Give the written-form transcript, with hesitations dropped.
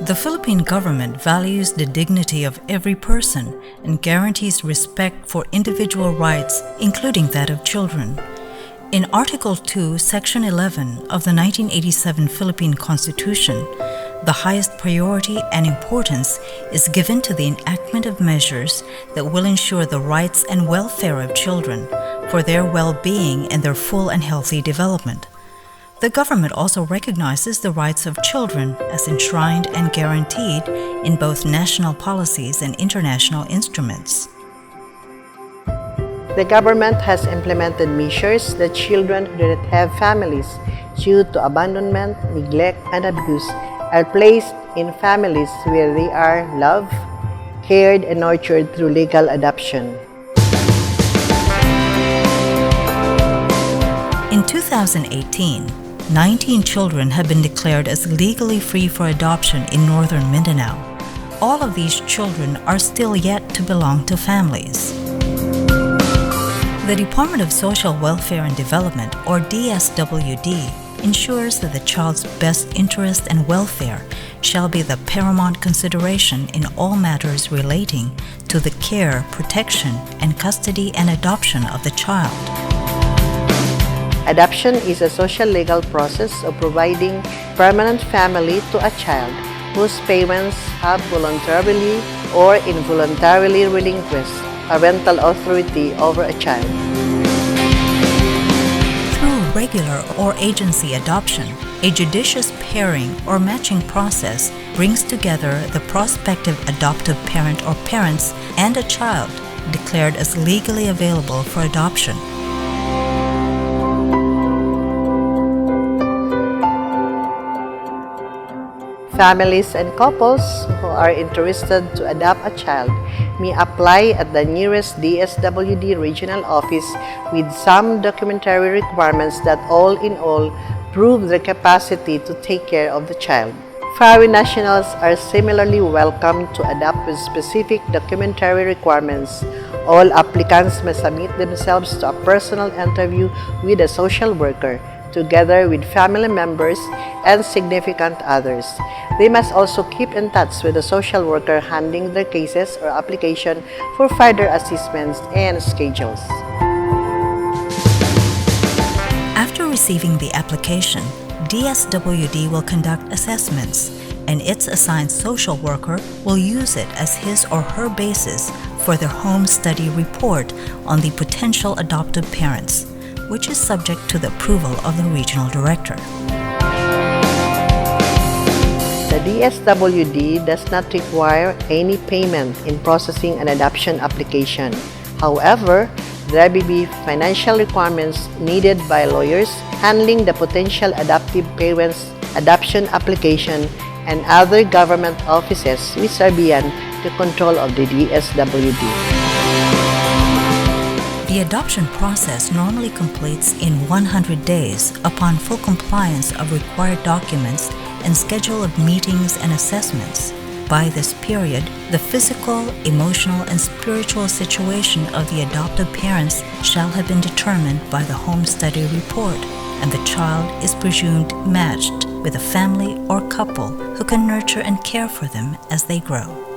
The Philippine government values the dignity of every person and guarantees respect for individual rights, including that of children. In Article 2, Section 11 of the 1987 Philippine Constitution, the highest priority and importance is given to the enactment of measures that will ensure the rights and welfare of children for their well-being and their full and healthy development. The government also recognizes the rights of children as enshrined and guaranteed in both national policies and international instruments. The government has implemented measures that children who do not have families due to abandonment, neglect, and abuse are placed in families where they are loved, cared, and nurtured through legal adoption. In 2018, 19 children have been declared as legally free for adoption in northern Mindanao. All of these children are still yet to belong to families. The Department of Social Welfare and Development, or DSWD, ensures that the child's best interest and welfare shall be the paramount consideration in all matters relating to the care, protection, and custody and adoption of the child. Adoption is a social legal process of providing permanent family to a child whose parents have voluntarily or involuntarily relinquished parental authority over a child. Through regular or agency adoption, a judicious pairing or matching process brings together the prospective adoptive parent or parents and a child declared as legally available for adoption. Families and couples who are interested to adopt a child may apply at the nearest DSWD regional office with some documentary requirements that all in all prove their capacity to take care of the child. Foreign nationals are similarly welcome to adopt with specific documentary requirements. All applicants must submit themselves to a personal interview with a social worker, together with family members and significant others. They must also keep in touch with the social worker handling their cases or application for further assessments and schedules. After receiving the application, DSWD will conduct assessments, and its assigned social worker will use it as his or her basis for their home study report on the potential adoptive parents, which is subject to the approval of the regional director. The DSWD does not require any payment in processing an adoption application. However, there may be financial requirements needed by lawyers handling the potential adoptive parents' adoption application and other government offices which are beyond the control of the DSWD. The adoption process normally completes in 100 days upon full compliance of required documents and schedule of meetings and assessments. By this period, the physical, emotional, and spiritual situation of the adoptive parents shall have been determined by the home study report, and the child is presumed matched with a family or couple who can nurture and care for them as they grow.